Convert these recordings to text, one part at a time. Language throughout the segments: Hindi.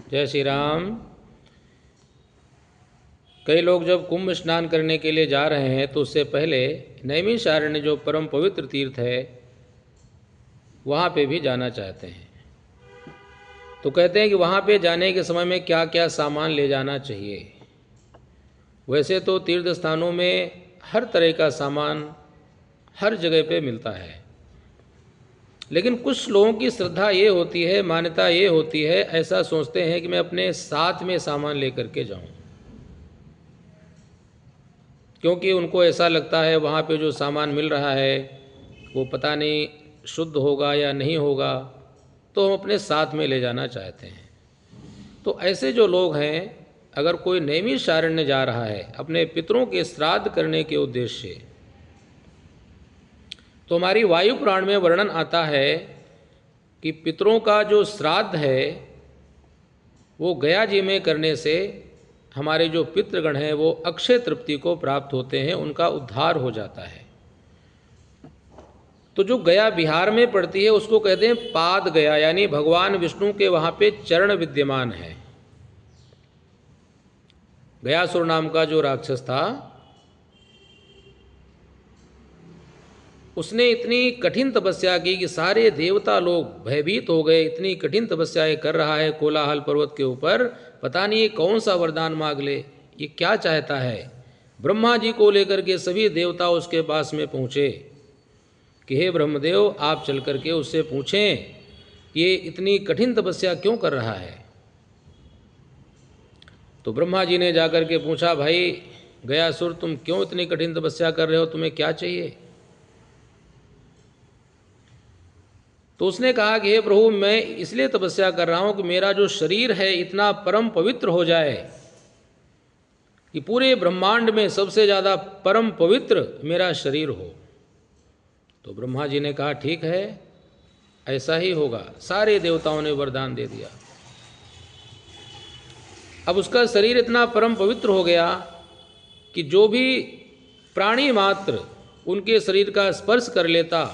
जय श्री राम। कई लोग जब कुंभ स्नान करने के लिए जा रहे हैं तो उससे पहले नैमिषारण्य जो परम पवित्र तीर्थ है वहाँ पे भी जाना चाहते हैं। तो कहते हैं कि वहाँ पे जाने के समय में क्या क्या सामान ले जाना चाहिए। वैसे तो तीर्थ स्थानों में हर तरह का सामान हर जगह पे मिलता है, लेकिन कुछ लोगों की श्रद्धा ये होती है, मान्यता ये होती है, ऐसा सोचते हैं कि मैं अपने साथ में सामान लेकर के जाऊं, क्योंकि उनको ऐसा लगता है वहाँ पे जो सामान मिल रहा है वो पता नहीं शुद्ध होगा या नहीं होगा, तो हम अपने साथ में ले जाना चाहते हैं। तो ऐसे जो लोग हैं, अगर कोई नैमिषारण्य जा रहा है अपने पितरों के श्राद्ध करने के उद्देश्य से, तो हमारी वायु पुराण में वर्णन आता है कि पितरों का जो श्राद्ध है वो गया जी में करने से हमारे जो पितृगण हैं वो अक्षय तृप्ति को प्राप्त होते हैं, उनका उद्धार हो जाता है। तो जो गया बिहार में पड़ती है उसको कहते हैं पाद गया, यानी भगवान विष्णु के वहाँ पे चरण विद्यमान है। गयासुर नाम का जो राक्षस था उसने इतनी कठिन तपस्या की कि सारे देवता लोग भयभीत हो गए। इतनी कठिन तपस्याएं कर रहा है कोलाहल पर्वत के ऊपर, पता नहीं ये कौन सा वरदान मांग ले, ये क्या चाहता है। ब्रह्मा जी को लेकर के सभी देवता उसके पास में पहुँचे कि हे ब्रह्मदेव, आप चल करके उससे पूछें कि ये इतनी कठिन तपस्या क्यों कर रहा है। तो ब्रह्मा जी ने जाकर के पूछा, भाई गयासुर, तुम क्यों इतनी कठिन तपस्या कर रहे हो, तुम्हें क्या चाहिए। तो उसने कहा कि हे प्रभु, मैं इसलिए तपस्या कर रहा हूँ कि मेरा जो शरीर है इतना परम पवित्र हो जाए कि पूरे ब्रह्मांड में सबसे ज़्यादा परम पवित्र मेरा शरीर हो। तो ब्रह्मा जी ने कहा ठीक है, ऐसा ही होगा। सारे देवताओं ने वरदान दे दिया। अब उसका शरीर इतना परम पवित्र हो गया कि जो भी प्राणी मात्र उनके शरीर का स्पर्श कर लेता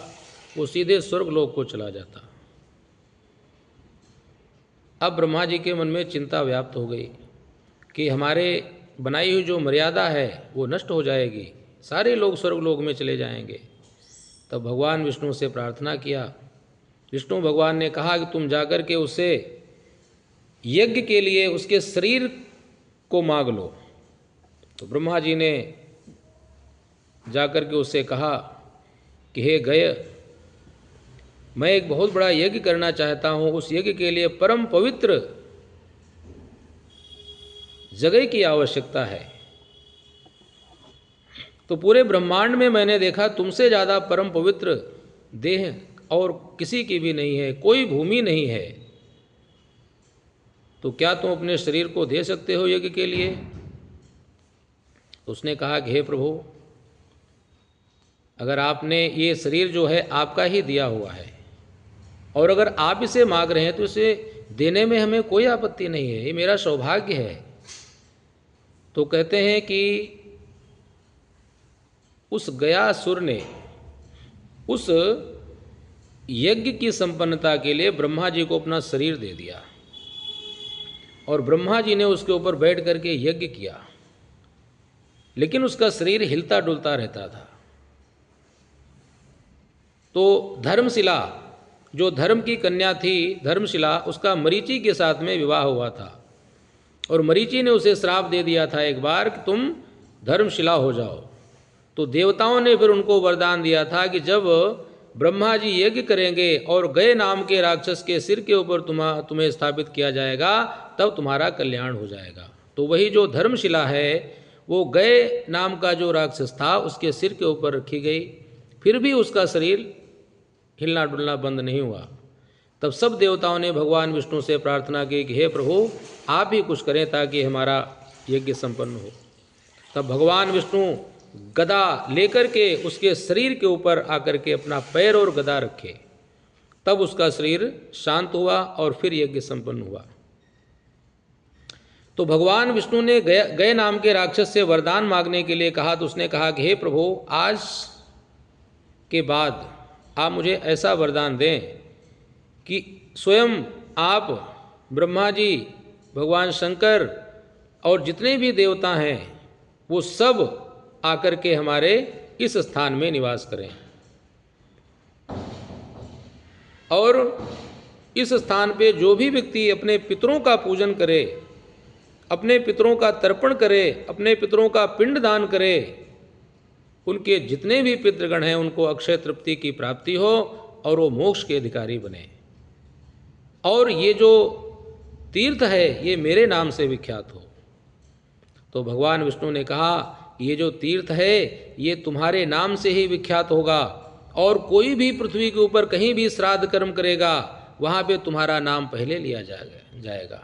वो सीधे स्वर्ग लोक को चला जाता। अब ब्रह्मा जी के मन में चिंता व्याप्त हो गई कि हमारे बनाई हुई जो मर्यादा है वो नष्ट हो जाएगी, सारे लोग स्वर्ग लोक में चले जाएंगे। तब भगवान विष्णु से प्रार्थना किया। विष्णु भगवान ने कहा कि तुम जाकर के उससे यज्ञ के लिए उसके शरीर को मांग लो। तो ब्रह्मा जी ने जाकर के उससे कहा कि हे गय, मैं एक बहुत बड़ा यज्ञ करना चाहता हूँ, उस यज्ञ के लिए परम पवित्र जगह की आवश्यकता है। तो पूरे ब्रह्मांड में मैंने देखा तुमसे ज़्यादा परम पवित्र देह और किसी की भी नहीं है, कोई भूमि नहीं है। तो क्या तुम अपने शरीर को दे सकते हो यज्ञ के लिए। उसने कहा कि हे प्रभु, अगर आपने ये शरीर जो है आपका ही दिया हुआ है और अगर आप इसे मांग रहे हैं तो इसे देने में हमें कोई आपत्ति नहीं है, ये मेरा सौभाग्य है। तो कहते हैं कि उस गयासुर ने उस यज्ञ की संपन्नता के लिए ब्रह्मा जी को अपना शरीर दे दिया और ब्रह्मा जी ने उसके ऊपर बैठ करके यज्ञ किया, लेकिन उसका शरीर हिलता डुलता रहता था। तो धर्मशिला, जो धर्म की कन्या थी धर्मशिला, उसका मरीचि के साथ में विवाह हुआ था और मरीचि ने उसे श्राप दे दिया था एक बार कि तुम धर्मशिला हो जाओ। तो देवताओं ने फिर उनको वरदान दिया था कि जब ब्रह्मा जी यज्ञ करेंगे और गय नाम के राक्षस के सिर के ऊपर तुम्हें स्थापित किया जाएगा, तब तुम्हारा कल्याण हो जाएगा। तो वही जो धर्मशिला है वो गय नाम का जो राक्षस था उसके सिर के ऊपर रखी गई, फिर भी उसका शरीर हिलना डुलना बंद नहीं हुआ। तब सब देवताओं ने भगवान विष्णु से प्रार्थना की कि हे प्रभु, आप ही कुछ करें ताकि हमारा यज्ञ संपन्न हो। तब भगवान विष्णु गदा लेकर के उसके शरीर के ऊपर आकर के अपना पैर और गदा रखे, तब उसका शरीर शांत हुआ और फिर यज्ञ संपन्न हुआ। तो भगवान विष्णु ने गय नाम के राक्षस से वरदान मांगने के लिए कहा। तो उसने कहा कि हे प्रभु, आज के बाद आप मुझे ऐसा वरदान दें कि स्वयं आप ब्रह्मा जी भगवान शंकर और जितने भी देवता हैं वो सब आकर के हमारे इस स्थान में निवास करें। और इस स्थान पे जो भी व्यक्ति अपने पितरों का पूजन करे, अपने पितरों का तर्पण करे, अपने पितरों का पिंड दान करे, उनके जितने भी पितृगण हैं उनको अक्षय तृप्ति की प्राप्ति हो और वो मोक्ष के अधिकारी बने। और ये जो तीर्थ है ये मेरे नाम से विख्यात हो। तो भगवान विष्णु ने कहा ये जो तीर्थ है ये तुम्हारे नाम से ही विख्यात होगा, और कोई भी पृथ्वी के ऊपर कहीं भी श्राद्ध कर्म करेगा वहाँ पे तुम्हारा नाम पहले लिया जाएगा।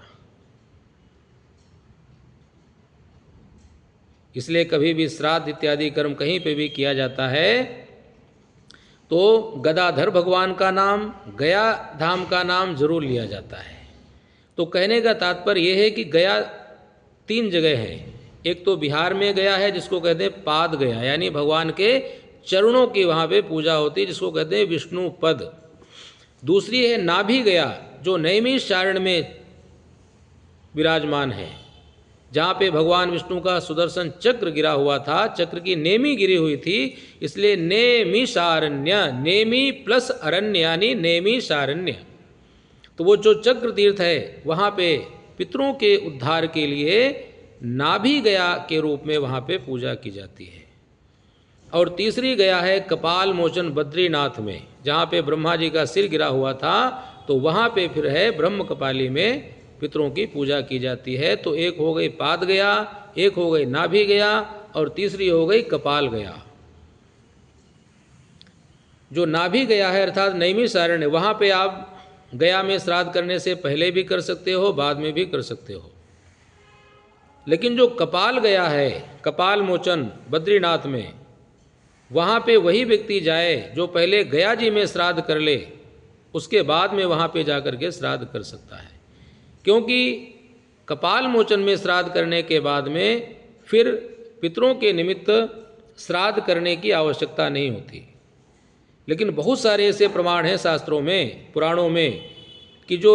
इसलिए कभी भी श्राद्ध इत्यादि कर्म कहीं पे भी किया जाता है तो गदाधर भगवान का नाम, गया धाम का नाम जरूर लिया जाता है। तो कहने का तात्पर्य यह है कि गया 3 जगह है। एक तो बिहार में गया है जिसको कहते हैं पाद गया, यानी भगवान के चरणों की वहाँ पे पूजा होती है जिसको कहते हैं विष्णु पद। दूसरी है नाभि गया जो नैमिषारण्य में विराजमान है, जहाँ पे भगवान विष्णु का सुदर्शन चक्र गिरा हुआ था, चक्र की नेमी गिरी हुई थी, इसलिए नेमिषारण्य, नेमी प्लस अरण्य यानी नेमिषारण्य। तो वो जो चक्र तीर्थ है वहाँ पे पितरों के उद्धार के लिए नाभि गया के रूप में वहाँ पे पूजा की जाती है। और तीसरी गया है कपाल मोचन बद्रीनाथ में, जहाँ पे ब्रह्मा जी का सिर गिरा हुआ था, तो वहाँ पे फिर है ब्रह्म कपाली में पितरों की पूजा की जाती है। तो एक हो गई पाद गया, एक हो गई नाभि गया, और तीसरी हो गई कपाल गया। जो नाभि गया है अर्थात नैमिषारण्य, वहाँ पे आप गया में श्राद्ध करने से पहले भी कर सकते हो, बाद में भी कर सकते हो। लेकिन जो कपाल गया है, कपाल मोचन बद्रीनाथ में, वहाँ पे वही व्यक्ति जाए जो पहले गया जी में श्राद्ध कर ले, उसके बाद में वहाँ पे जाकर के श्राद्ध कर सकता है। क्योंकि कपाल मोचन में श्राद्ध करने के बाद में फिर पितरों के निमित्त श्राद्ध करने की आवश्यकता नहीं होती। लेकिन बहुत सारे ऐसे प्रमाण हैं शास्त्रों में, पुराणों में, कि जो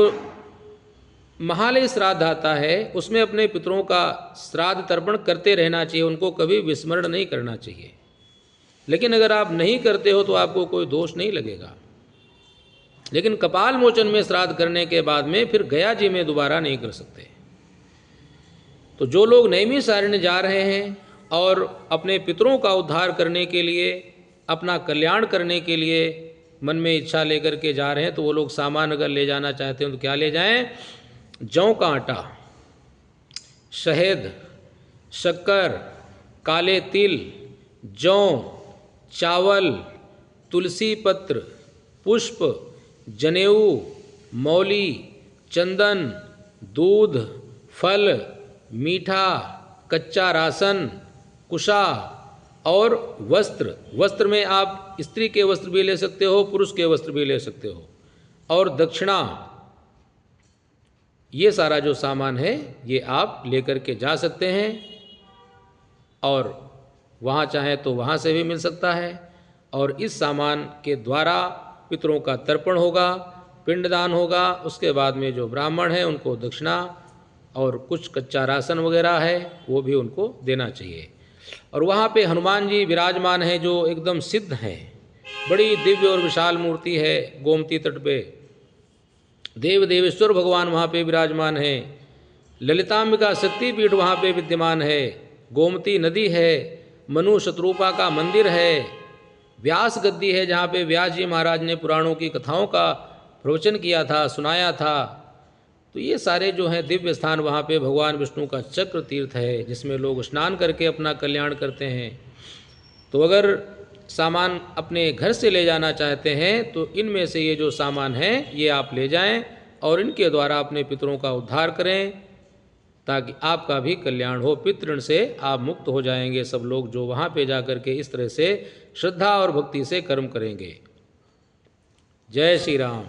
महालय श्राद्ध आता है उसमें अपने पितरों का श्राद्ध तर्पण करते रहना चाहिए, उनको कभी विस्मरण नहीं करना चाहिए। लेकिन अगर आप नहीं करते हो तो आपको कोई दोष नहीं लगेगा। लेकिन कपाल मोचन में श्राद्ध करने के बाद में फिर गया जी में दोबारा नहीं कर सकते। तो जो लोग नैमिषारण्य जा रहे हैं और अपने पितरों का उद्धार करने के लिए, अपना कल्याण करने के लिए मन में इच्छा लेकर के जा रहे हैं, तो वो लोग सामान अगर ले जाना चाहते हैं तो क्या ले जाएं? जौ का आटा, शहद, शक्कर, काले तिल, जौ, चावल, तुलसी पत्र, पुष्प, जनेऊ, मौली, चंदन, दूध, फल, मीठा, कच्चा राशन, कुशा और वस्त्र। वस्त्र में आप स्त्री के वस्त्र भी ले सकते हो, पुरुष के वस्त्र भी ले सकते हो, और दक्षिणा। ये सारा जो सामान है ये आप लेकर के जा सकते हैं, और वहाँ चाहें तो वहाँ से भी मिल सकता है। और इस सामान के द्वारा पितरों का तर्पण होगा, पिंडदान होगा, उसके बाद में जो ब्राह्मण हैं उनको दक्षिणा और कुछ कच्चा राशन वगैरह है वो भी उनको देना चाहिए। और वहाँ पे हनुमान जी विराजमान हैं जो एकदम सिद्ध हैं, बड़ी दिव्य और विशाल मूर्ति है। गोमती तट पे देव देवेश्वर भगवान वहाँ पे विराजमान हैं। ललिताम्बिका शक्तिपीठ वहाँ पे विद्यमान है। गोमती नदी है, मनु शत्रुपा का मंदिर है, व्यास गद्दी है जहाँ पे व्यास जी महाराज ने पुराणों की कथाओं का प्रवचन किया था, सुनाया था। तो ये सारे जो हैं दिव्य स्थान, वहाँ पे भगवान विष्णु का चक्र तीर्थ है जिसमें लोग स्नान करके अपना कल्याण करते हैं। तो अगर सामान अपने घर से ले जाना चाहते हैं तो इनमें से ये जो सामान है ये आप ले जाएं और इनके द्वारा अपने पितरों का उद्धार करें, ताकि आपका भी कल्याण हो। पितृण से आप मुक्त हो जाएंगे सब लोग जो वहाँ पे जा कर के इस तरह से श्रद्धा और भक्ति से कर्म करेंगे। जय श्री राम।